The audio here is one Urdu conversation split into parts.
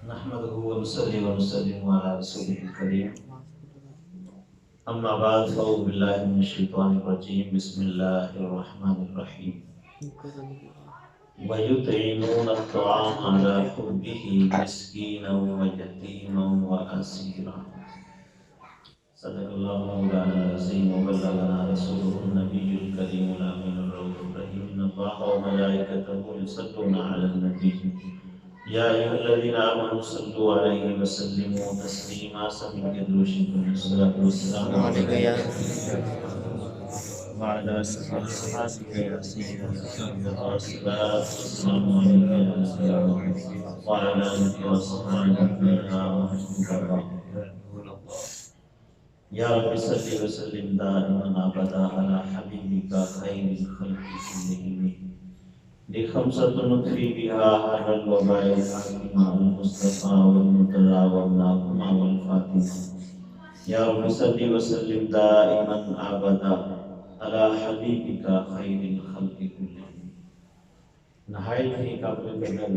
نحمده ونصلي ونسلم على رسوله الكريم أما بعد فأعوذ بالله من الشيطان الرجيم بسم الله الرحمن الرحيم ويطعمون الطعام على حبه مسكينا ويتيما وأسيرا صدق الله مولانا العظيم وبلغنا رسوله النبي الكريم الأمين الرؤوف الرحيم إن الله وملائكته يصلون على النبي يا أيها الذين آمنوا صلوا عليه وسلموا تسليما سبحان الدروشكم الصلاة والسلام عليك يا وعلى أصحابك يا سيدنا والصلاة والسلام عليك يا سيدنا وعلى آلك وصحبك يا محمد يا رب صل وسلم دائما أبدا على حبيبك خير الخلق كلهم لخمسة نطفي بها هذا الوباء الحاكم المصطفى والمرتضى والناظم والفاتحة يا رب صل وسلم دائما أبدا على حبيبك خير الخلق كلهم نہایت ہی قابل قدر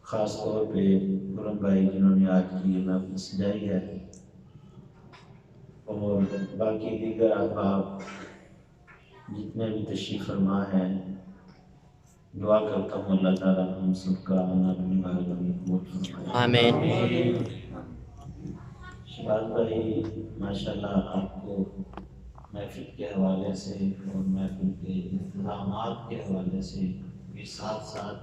خاص طور پہ گرم بھائی جنہوں نے آج کی یہ محفل سجائی ہے اور باقی دیگر احباب جتنے بھی تشریف فرما ہے دعا کرتا ہوں اللہ تعالیٰ ہم سب کا آنا بھی قبول فرمائے آمین۔ شباز بھائی ماشاءاللہ آپ کو محفل کے حوالے سے اور محفل کے انتظامات کے حوالے سے بھی ساتھ ساتھ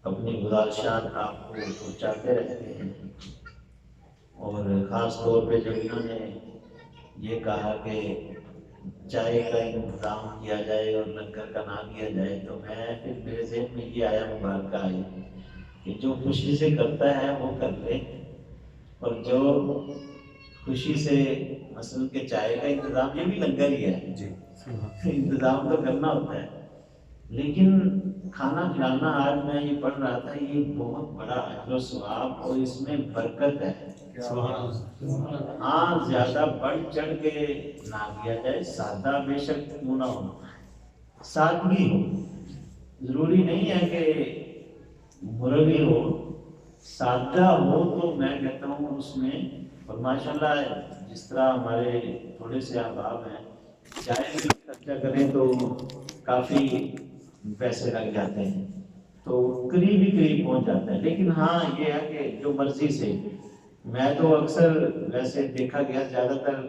اپنی گزارشات آپ کو پہنچاتے رہتے ہیں اور خاص طور پہ جب انہوں نے یہ کہا کہ چائے کا انتظام کیا جائے اور لنگر کا نہ کیا جائے تو میں پھر میرے ذہن میں یہ آیا مبارکہ آئی کہ جو خوشی سے کرتا ہے وہ کر لے اور جو خوشی سے مثلا کہ چائے کا انتظام یہ بھی لنگر ہی ہے انتظام تو کرنا ہوتا ہے لیکن کھانا کھلانا آج میں یہ پڑھ رہا تھا یہ بہت بڑا اجر و ثواب اور اس میں برکت ہے ہاں زیادہ بڑھ چڑھ کے نہ کیا جائے سادہ بے شک کیوں نہ ہو سادگی ہو ضروری نہیں ہے کہ مرغی ہو سادہ ہو تو میں کہتا ہوں اس میں اور ماشاءاللہ جس طرح ہمارے تھوڑے سے احباب ہیں چائے بھی خرچہ کریں تو کافی پیسے لگ جاتے ہیں تو قریب ہی قریب پہنچ جاتا ہے لیکن ہاں یہ ہے کہ جو مرضی سے میں تو اکثر ویسے دیکھا گیا زیادہ تر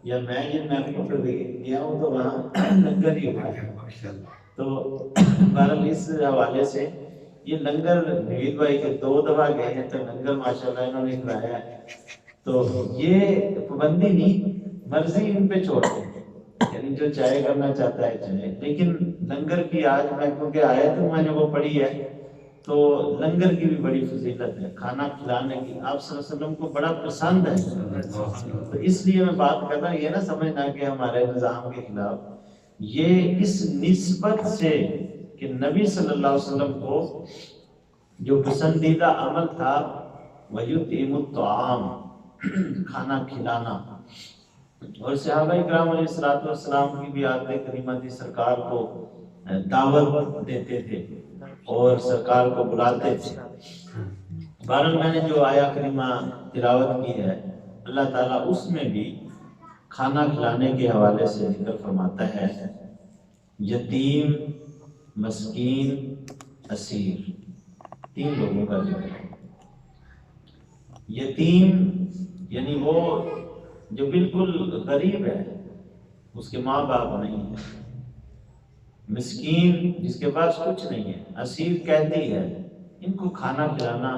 یا میں یہ محفل پہ گیا ہوں تو وہاں لنگر ہی ہوا ہے تو بہرحال اس حوالے سے یہ لنگر نوید بھائی کے 2 دفعہ گئے ہیں تو لنگر ماشاءاللہ انہوں نے کھلایا ہے تو یہ پابندی نہیں مرضی ان پہ چھوڑ دیں یعنی جو چائے کرنا چاہتا ہے چاہے لیکن لنگر کی آج میں کیونکہ آیت میں نے وہ پڑھی ہے تو لنگر کی بھی بڑی فضیلت ہے کھانا کھلانے کی آپ صلی اللہ علیہ وسلم کو بڑا پسند ہے تو اس لیے میں بات کر رہا ہوں یہ نہ سمجھنا کہ ہمارے نظام کے خلاف یہ اس نسبت سے کہ نبی صلی اللہ علیہ وسلم کو جو پسندیدہ عمل تھا وَيُطْعِمُ الطَّعَامَ کھانا کھلانا اور صحابہ کرام علیہ السلام کی بھی آیت کریمہ تھی سرکار کو دعوت دیتے تھے اور سرکار کو بلاتے تھے بہرحال میں نے جو آیا کریمہ تلاوت کی ہے اللہ تعالیٰ اس میں بھی کھانا کھلانے کے حوالے سے ذکر فرماتا ہے یتیم مسکین اسیر 3 لوگوں کا ذکر ہے یتیم یعنی وہ جو بالکل غریب ہے اس کے ماں باپ نہیں ہے مسکین جس کے پاس کچھ نہیں ہے اسیر قیدی ہے ان کو کھانا کھلانا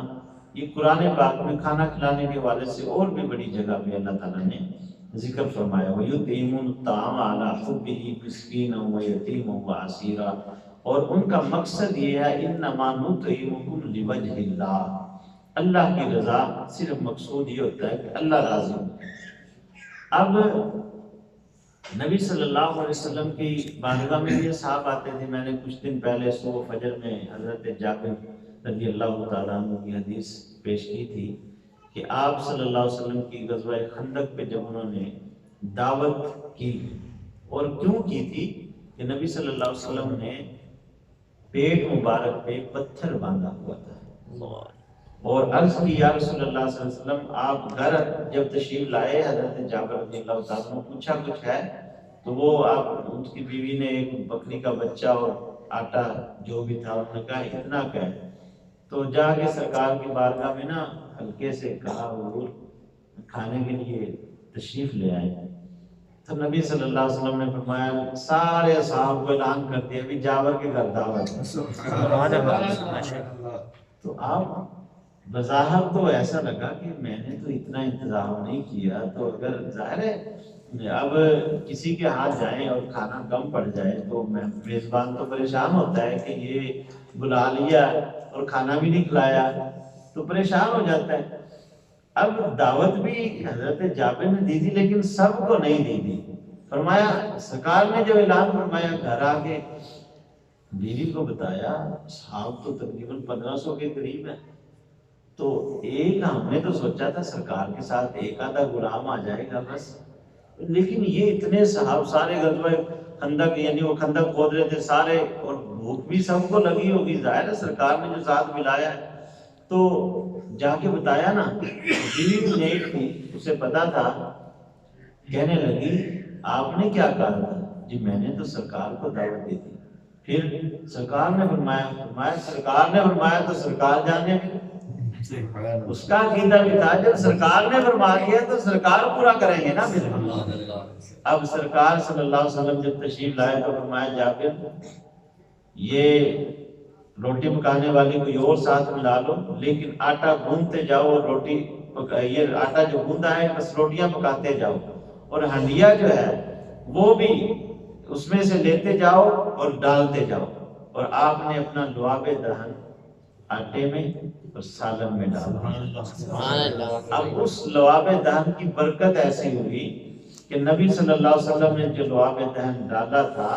یہ قرآن پاک میں کھانا کھلانے کے حوالے سے اور بھی بڑی جگہ پہ اللہ تعالیٰ نے ذکر فرمایا وَيُطْعِمُونَ الطَّعَامَ عَلَىٰ حُبِّهِ مِسْكِينًا وَيَتِيمًا وَأَسِيرًا اور ان کا مقصد یہ ہے إِنَّمَا نُطْعِمُكُمْ لِوَجْهِ اللَّهِ اللہ کی رضا صرف مقصود یہ ہوتا ہے کہ اللہ راضی ہو اب نبی صلی اللہ علیہ وسلم کی بارگاہ میں یہ صاحب آتے تھے میں نے کچھ دن پہلے صبح فجر میں حضرت جابر رضی اللہ تعالیٰ عنہ کی حدیث پیش کی تھی کہ آپ صلی اللہ علیہ وسلم کی غزوہ خندق پہ جب انہوں نے دعوت کی اور کیوں کی تھی کہ نبی صلی اللہ علیہ وسلم نے پیٹ مبارک پہ پتھر باندھا ہوا تھا، اور عرض کی یا رسول اللہ صلی اللہ علیہ وسلم آپ گھر جب تشریف لائے حضرت جابر رضی اللہ تعالیٰ عنہ پوچھا کچھ ہے؟ تو وہ آپ اس کی بیوی نے ایک بکری کا بچہ اور آٹا جو بھی تھا انہوں نے کہا اتنا کا ہے، تو جا کے سرکار کی بارگاہ میں نا ہلکے سے کہا حضور کھانے کے لیے تشریف لے آئے، تو نبی صلی اللہ علیہ وسلم نے فرمایا سارے اصحاب کو اعلان کر دیا ابھی جابر کے گھر دعوت ہے۔ تو آپ بظاہر تو ایسا لگا کہ میں نے تو اتنا انتظام نہیں کیا، تو اگر ظاہر ہے اب کسی کے ہاتھ جائیں اور کھانا کم پڑ جائے تو میزبان تو پریشان ہوتا ہے کہ یہ بلا لیا اور کھانا بھی نہیں کھلایا، تو پریشان ہو جاتا ہے۔ اب دعوت بھی حضرت جابر نے دی تھی لیکن سب کو نہیں دی تھی، فرمایا سرکار نے جو اعلان فرمایا گھر آ کے بیوی کو بتایا صاحب تو تقریباً 1500 کے قریب ہے، تو ایک ہم نے تو سوچا تھا سرکار کے ساتھ ایک آدھا غلام آ جائے گا بس، لیکن یہ اتنے صحاب سارے غزوہ خندق یعنی وہ خندق کھود رہے تھے سارے، اور بھوک بھی سب کو لگی ہوگی، ظاہر ہے سرکار نے جو ساتھ ملایا ہے، تو جا کے بتایا نا، بیوی بھی نیک تھی اسے پتا تھا، کہنے لگی آپ نے کیا کہا تھا؟ جی میں نے تو سرکار کو دعوت دی تھی۔ پھر سرکار نے فرمایا سرکار نے فرمایا تو سرکار جانے میں، اس کا عقیدہ بھی تھا جب سرکار نے فرما دیا تو سرکار پورا کریں گے نا۔ پھر اب سرکار صلی اللہ علیہ وسلم جب تشریف لائے تو فرمایا جابر یہ روٹی پکانے والی کوئی اور ساتھ ملا لو، لیکن آٹا گوندتے جاؤ اور روٹی یہ آٹا جو گوندا ہے بس روٹیاں پکاتے جاؤ، اور ہنڈیا جو ہے وہ بھی اس میں سے لیتے جاؤ اور ڈالتے جاؤ، اور آپ نے اپنا لعاب دہن آٹے میں اور سالن میں ڈالا۔ اب اس لعاب دہن کی برکت ایسی ہوئی کہ نبی صلی اللہ علیہ وسلم نے جو لعاب دہن ڈالا تھا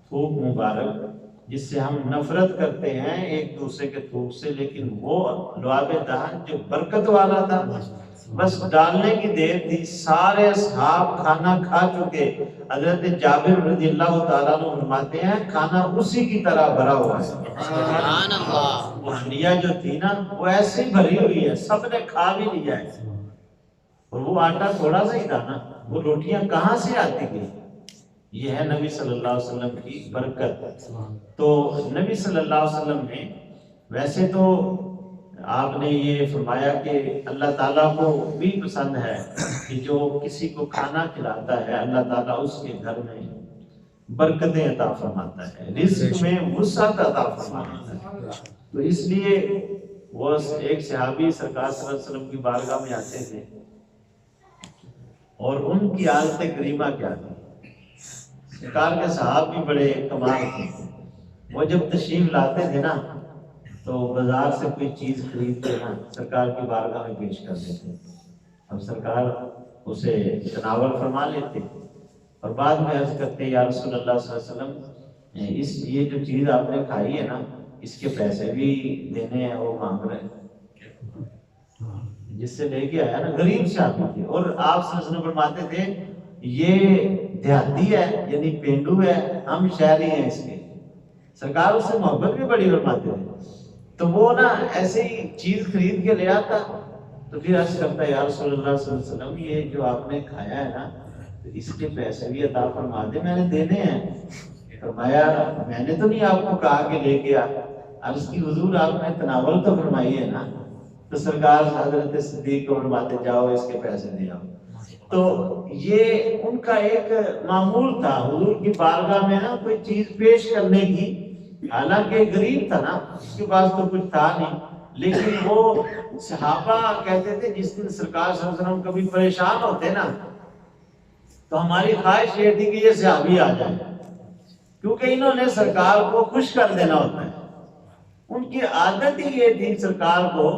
تھوک مبارک جس سے ہم نفرت کرتے ہیں ایک دوسرے کے تھوک سے، لیکن وہ لعاب دہن جو برکت والا تھا بس ڈالنے کی دیر تھی، سارے اصحاب کھانا کھا چکے، حضرت جابر رضی اللہ تعالیٰ عنہ فرماتے ہیں کھانا اسی کی طرح بھرا ہوا ہے، سبحان اللہ، وہ ہنڈیا جو تھی نا وہ ایسے ہی بھری ہوئی ہے، سب نے کھا بھی لیا ہے، اور وہ آٹا تھوڑا سا ہی تھا نا، وہ روٹیاں کہاں سے آتی گئی؟ یہ ہے نبی صلی اللہ علیہ وسلم کی برکت۔ تو نبی صلی اللہ علیہ وسلم نے ویسے تو آپ نے یہ فرمایا کہ اللہ تعالیٰ کو بھی پسند ہے کہ جو کسی کو کھانا کھلاتا ہے اللہ تعالیٰ اس کے گھر میں برکتیں عطا فرماتا ہے، رزق میں وسعت عطا فرماتا ہے۔ تو اس لیے وہ ایک صحابی سرکار صلی اللہ علیہ وسلم کی بارگاہ میں آتے تھے اور ان کی حالت کریمہ کیا تھی، سرکار کے صحاب بھی بڑے کمال تھے، وہ جب تشریف لاتے تھے نا تو بازار سے کوئی چیز خرید کے نا سرکار کی بارگاہ میں پیش کر دیتے، اب سرکار اسے تناول فرما لیتے اور بعد میں عرض کرتے یا رسول اللہ صلی اللہ علیہ وسلم یہ جو چیز آپ نے کھائی ہے نا اس کے پیسے بھی دینے ہیں، وہ مانگ رہے ہیں، جس سے لے کے آیا نا غریب سے آتی تھی، اور آپ صلی اللہ علیہ وسلم فرماتے تھے یہ دیہاتی ہے یعنی پینڈو ہے، ہم شہری ہیں اس کے، سرکار اس سے محبت بھی بڑی فرماتے تھے، تو وہ نا ایسے ہی چیز خرید کے لے آتا، تو پھر عرض کرتا یا رسول اللہ صلی اللہ علیہ وسلم یہ جو آپ نے کھایا ہے نا اس کے پیسے بھی عطا فرما دے، میں نے دینے ہیں۔ فرمایا میں نے تو نہیں آپ کو کہا کہ لے کے آ، عرض کی حضور آپ نے تناول تو فرمائی ہے نا، تو سرکار حضرت صدیق کو فرماتے جاؤ اس کے پیسے دے آؤ۔ تو یہ ان کا ایک معمول تھا حضور کی بارگاہ میں نا کوئی چیز پیش کرنے کی، حالانکہ غریب تھا نا اس کے پاس تو کچھ تھا نہیں، لیکن وہ صحابہ کہتے تھے جس دن سرکار صلی اللہ علیہ وسلم کبھی پریشان ہوتے نا تو ہماری خواہش یہ تھی کہ یہ صحابی آ جائے، کیونکہ انہوں نے سرکار کو خوش کر دینا ہوتا ہے، ان کی عادت ہی یہ تھی سرکار کو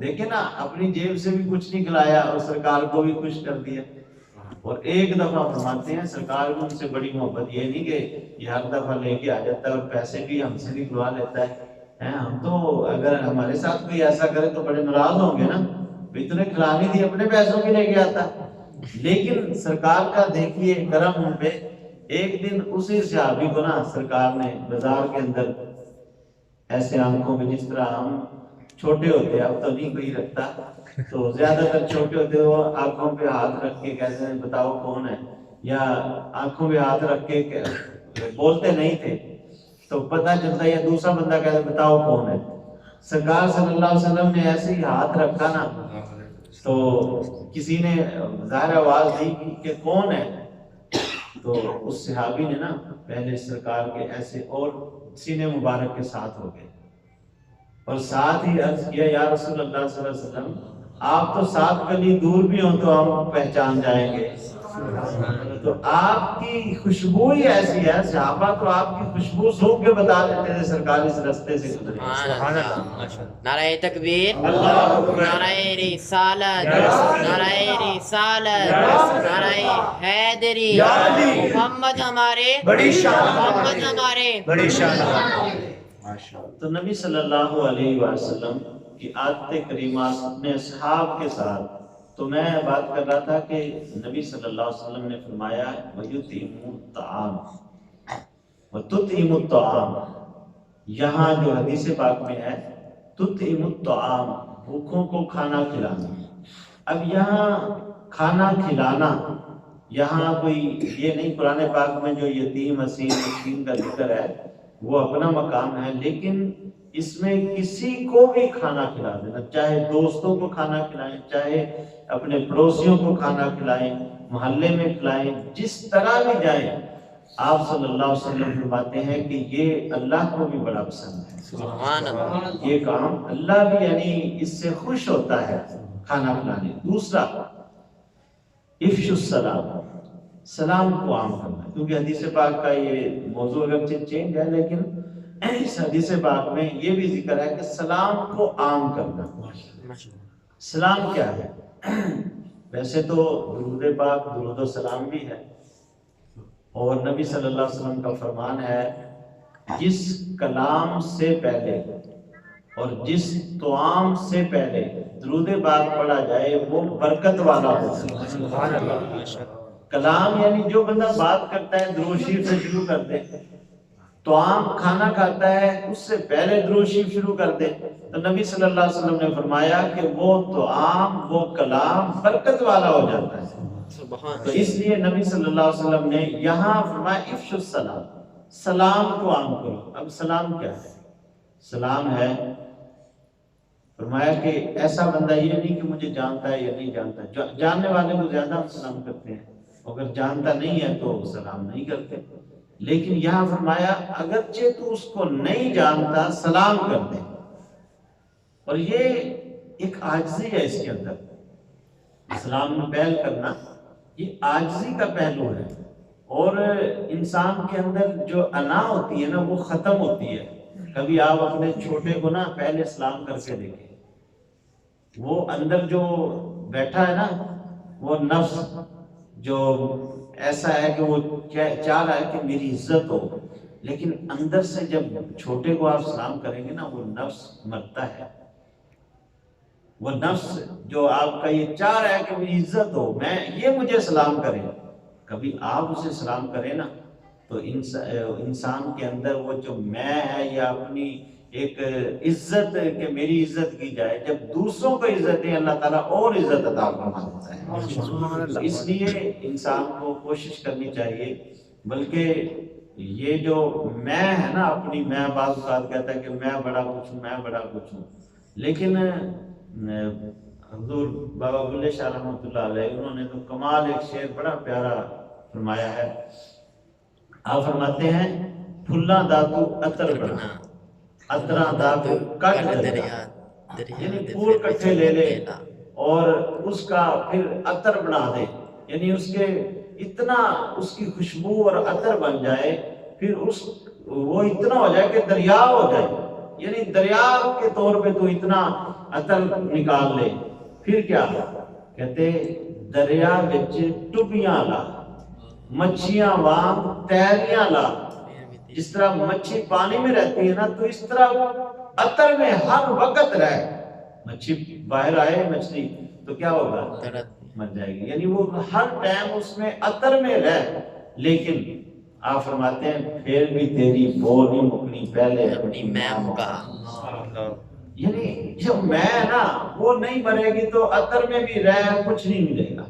دیکھیں نا اپنی جیب سے بھی کچھ نہیں کھلایا اور سرکار کو بھی خوش کر دیا۔ اور ایک دفعہ فرماتے ہیں سرکار کو ان سے بڑی محبت یہ نہیں کہ یہ ہر دفعہ لے کے آ جاتا ہے اور پیسے بھی ہم سے بھی کھلوا لیتا ہے، ہم تو اگر ہمارے ساتھ کوئی ایسا کرے تو بڑے ناراض ہوں گے نا، اتنے کھلانی تھی اپنے پیسوں کی لے کے آتا، لیکن سرکار کا دیکھیے کرم ان پہ، ایک دن اسی صحابی کو نا سرکار نے بازار کے اندر ایسے آنکھوں میں جس طرح ہم چھوٹے ہوتے، اب تو نہیں کوئی رکھتا، تو زیادہ تر چھوٹے ہوتے وہ آنکھوں پہ ہاتھ رکھ کے کہتے ہیں بتاؤ کون ہے، یا آنکھوں پہ ہاتھ رکھ کے بولتے نہیں تھے تو پتہ چلتا یا دوسرا بندہ کہتا بتاؤ کون ہے۔ سرکار صلی اللہ علیہ وسلم نے ایسے ہی ہاتھ رکھا نا تو کسی نے ظاہر آواز دی کہ کون ہے، تو اس صحابی نے نا پہلے سرکار کے ایسے اور سینے مبارک کے ساتھ ہو گئے اور ساتھ ہی عرض کیا یا رسول اللہ صلی اللہ علیہ وسلم آپ تو 7 گلی دور بھی ہوں تو ہم پہچان جائیں گے، تو آپ کی خوشبو ہی ایسی ہے، صحابہ تو آپ کی خوشبو سونگھ کے بتا دیتے تھے سرکار اس رستے سے گزرے۔ نعرہ تکبیر، نعرہ رسالت، نعرہ رسالت، نعرہ حیدری، محمد ہمارے بڑی شان، محمد ہمارے بڑی شان۔ تو نبی صلی اللہ علیہ وسلم کی عادت کریمہ اپنے اصحاب کے ساتھ، تو میں بات کر رہا تھا کہ نبی صلی اللہ علیہ وسلم نے فرمایا وَيُطْعِمُ الطَّعَامَ وَتُطْعِمُ الطَّعَامَ، یہاں جو حدیث پاک میں ہے تُطْعِمُ الطَّعَامَ، بھوکوں کو کھانا کھلانا۔ اب یہاں کھانا کھلانا، یہاں کوئی یہ نہیں، قرآن پاک میں جو یتیم اسیر مسکین کا ذکر ہے وہ اپنا مقام ہے، لیکن اس میں کسی کو بھی کھانا کھلا دینا، چاہے دوستوں کو کھانا کھلائیں، چاہے اپنے پڑوسیوں کو کھانا کھلائیں، محلے میں کھلائیں، جس طرح بھی جائیں، آپ صلی اللہ علیہ وسلم فرماتے ہیں کہ یہ اللہ کو بھی بڑا پسند ہے، سبحان اللہ، یہ کام اللہ بھی یعنی اس سے خوش ہوتا ہے کھانا کھلانے۔ دوسرا افشوا السلام، سلام کو عام کرنا، کیونکہ حدیث پاک کا یہ موضوع اگرچہ چینج ہے لیکن اس حدیث پاک میں یہ بھی ذکر ہے کہ سلام کو عام کرنا۔ سلام کیا ہے؟ ویسے تو درود پاک درود و سلام بھی ہے، اور نبی صلی اللہ علیہ وسلم کا فرمان ہے جس کلام سے پہلے اور جس طعام سے پہلے درود پاک پڑھا جائے وہ برکت والا ہوتا ہے۔ کلام یعنی جو بندہ بات کرتا ہے درود شریف سے شروع کر دے، طعام کھانا کھاتا ہے اس سے پہلے درود شریف شروع کر دے، تو نبی صلی اللہ علیہ وسلم نے فرمایا کہ وہ طعام وہ کلام برکت والا ہو جاتا ہے۔ تو اس لیے نبی صلی اللہ علیہ وسلم نے یہاں فرمایا افشوا السلام، سلام کو عام کرو۔ اب سلام کیا ہے؟ سلام ہے فرمایا کہ ایسا بندہ یہ نہیں کہ مجھے جانتا ہے یا نہیں جانتا، جاننے والے کو زیادہ ہم سلام کرتے ہیں، اگر جانتا نہیں ہے تو سلام نہیں کرتے، لیکن یہاں فرمایا اگرچہ تو اس کو نہیں جانتا سلام کر دے، اور یہ ایک عاجزی ہے اس کے اندر، سلام میں پہل کرنا یہ عاجزی کا پہلو ہے، اور انسان کے اندر جو انا ہوتی ہے نا وہ ختم ہوتی ہے۔ کبھی آپ اپنے چھوٹے کو نا پہلے سلام کر کے دیکھیں، وہ اندر جو بیٹھا ہے نا وہ نفس جو ایسا ہے کہ وہ چاہ رہا ہے کہ میری عزت ہو، لیکن اندر سے جب چھوٹے کو آپ سلام کریں گے نا وہ نفس مرتا ہے، وہ نفس جو آپ کا یہ چاہ رہا ہے کہ میری عزت ہو، میں یہ مجھے سلام کریں، کبھی آپ اسے سلام کریں نا تو انسان کے اندر وہ جو میں ہے یا اپنی ایک عزت کہ میری عزت کی جائے، جب دوسروں کو عزت دیں اللہ تعالیٰ اور عزت عطا فرما دیتا ہے۔ اس لیے انسان کو کوشش کرنی چاہیے، بلکہ یہ جو میں ہے نا اپنی، میں بعض اوقات کہتا ہے کہ میں بڑا کچھ ہوں، میں بڑا کچھ ہوں، لیکن حضور بابا بلے شاہ رحمۃ اللہ علیہ انہوں نے تو کمال ایک شعر بڑا پیارا فرمایا ہے، آپ فرماتے ہیں پھلاں داتو عطر بنا عطراں داتو کٹ دریا، یعنی پھول کٹھے لے لے اور اس کا پھر عطر بنا دے، یعنی اس کے اتنا اس کی خوشبو اور عطر بن جائے، پھر وہ اتنا ہو جائے کہ دریا ہو جائے، یعنی دریا کے طور پہ تو اتنا عطر نکال لے، پھر کیا کہتے دریا وچ ٹبیاں لا مچھیاں وانگ تیریاں لا، جس طرح مچھی پانی میں رہتی ہے نا تو اس طرح عطر میں ہر وقت رہے، مچھی باہر آئے مچھلی تو کیا ہوگا؟ مر جائے گی، یعنی وہ ہر ٹائم اس میں عطر میں رہے، لیکن آپ فرماتے ہیں پھر بھی تیری بو نہیں مکنی پہلے اپنی میم کا یعنی جو میں نا وہ نہیں مرے گی تو عطر میں بھی رہ کچھ نہیں ملے گا.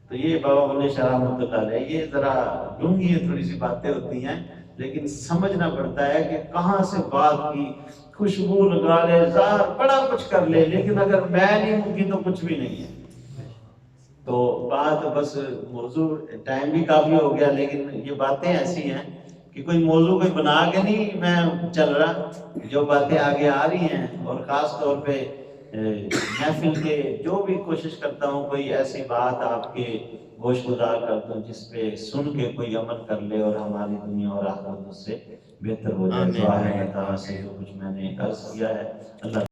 تو یہ بابا بلے شاہ رحمۃ اللہ علیہ یہ ذرا ڈونگی تھوڑی سی باتیں ہوتی ہیں لیکن سمجھنا پڑتا ہے کہ کہاں سے بات کی. خوشبو لگا لے ظاہر بڑا کچھ کر لے لیکن اگر میں نہیں ہوں گی تو کچھ بھی نہیں ہے. تو بات بس موضوع ٹائم بھی کافی ہو گیا لیکن یہ باتیں ایسی ہیں کہ کوئی موضوع کوئی بنا کے نہیں میں چل رہا. جو باتیں آگے آ رہی ہیں اور خاص طور پہ محفل کے جو بھی کوشش کرتا ہوں کوئی ایسی بات آپ کے گوش گزار کرتا ہوں جس پہ سن کے کوئی عمل کر لے اور ہماری دنیا اور آخرت اس سے بہتر ہو جائے. آمین. دعا ہے اللہ تعالیٰ سے جو کچھ میں نے عرض کیا ہے اللہ